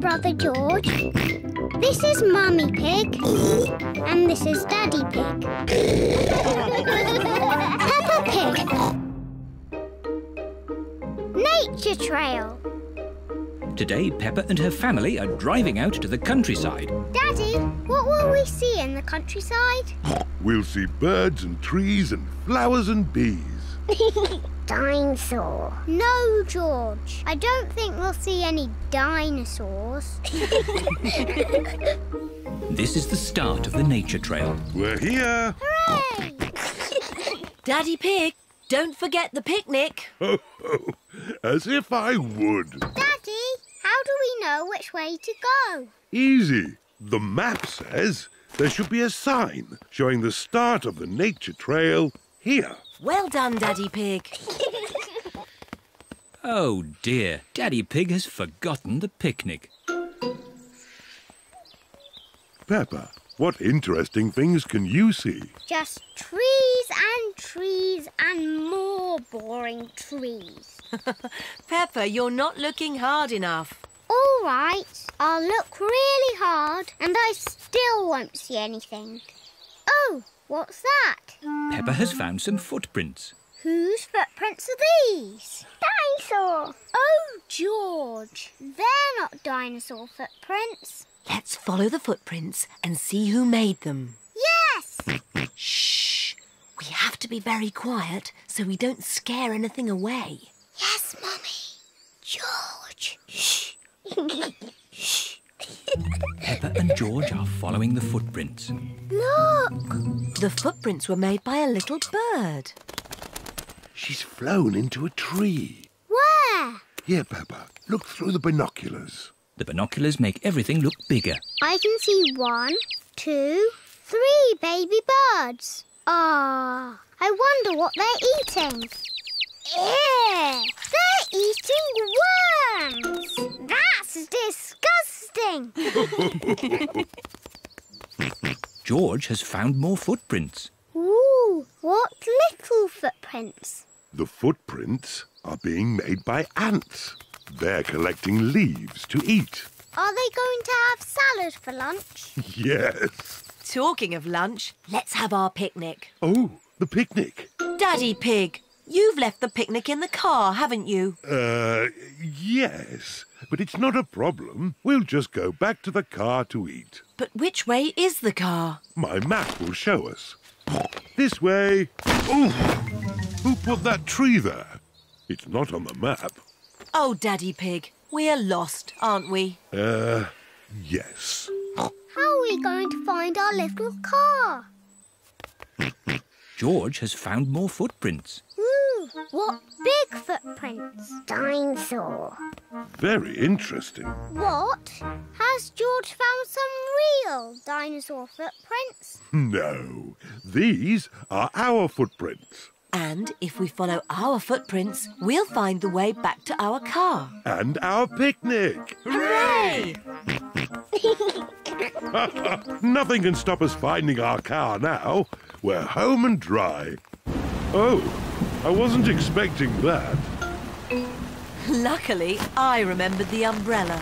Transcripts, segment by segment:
Brother George. This is Mummy Pig. And this is Daddy Pig. Peppa Pig. Nature Trail. Today, Peppa and her family are driving out to the countryside. Daddy, what will we see in the countryside? We'll see birds and trees and flowers and bees. Dinosaur. No, George. I don't think we'll see any dinosaurs. This is the start of the nature trail. We're here. Hooray! Daddy Pig, don't forget the picnic. Ho, ho. As if I would. Daddy, how do we know which way to go? Easy. The map says there should be a sign showing the start of the nature trail here. Well done, Daddy Pig. Oh dear, Daddy Pig has forgotten the picnic. Peppa, what interesting things can you see? Just trees and more boring trees. Peppa, you're not looking hard enough. All right, I'll look really hard and I still won't see anything. Oh, what's that? Peppa has found some footprints. Whose footprints are these? Dinosaur. Oh, George, they're not dinosaur footprints. Let's follow the footprints and see who made them. Yes! Shh! We have to be very quiet so we don't scare anything away. Yes, Mummy. George. Shh! Shh. Peppa and George are following the footprints. Look! The footprints were made by a little bird. She's flown into a tree. Where? Here, Peppa, look through the binoculars. The binoculars make everything look bigger. I can see 1, 2, 3 baby birds. Ah, I wonder what they're eating. Ew! They're eating worms! That's disgusting! George has found more footprints. Ooh, what little footprints. The footprints are being made by ants. They're collecting leaves to eat. Are they going to have salad for lunch? Yes. Talking of lunch, let's have our picnic. Oh, the picnic. Daddy Pig, you've left the picnic in the car, haven't you? Yes. But it's not a problem. We'll just go back to the car to eat. But which way is the car? My map will show us. This way. Ooh! Who put that tree there? It's not on the map. Oh, Daddy Pig, we're lost, aren't we? Yes. How are we going to find our little car? George has found more footprints. Ooh, what big footprints. Dinosaur. Very interesting. What? Has George found some real dinosaur footprints? No, these are our footprints. And if we follow our footprints, we'll find the way back to our car. And our picnic. Hooray! Nothing can stop us finding our car now. We're home and dry. Oh, I wasn't expecting that. Luckily, I remembered the umbrella.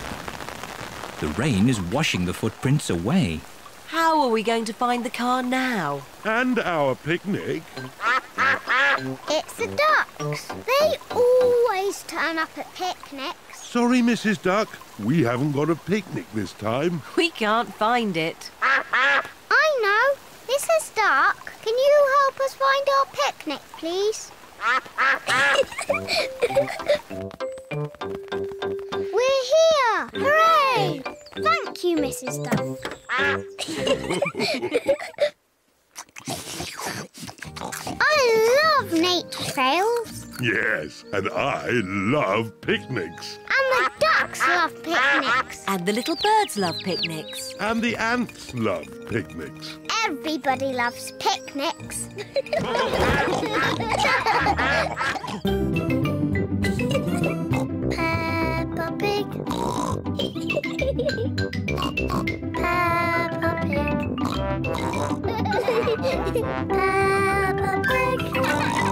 The rain is washing the footprints away. How are we going to find the car now? And our picnic. It's the ducks. They always turn up at picnics. Sorry, Mrs. Duck. We haven't got a picnic this time. We can't find it. I know. Mrs. Duck, can you help us find our picnic, please? We're here! Hooray! Thank you, Mrs. Duck. I love nature trails. Yes, and I love picnics. And the ducks love picnics. And the little birds love picnics. And the ants love picnics. Everybody loves picnics. Peppa Pig. Peppa Pig. Peppa Pig.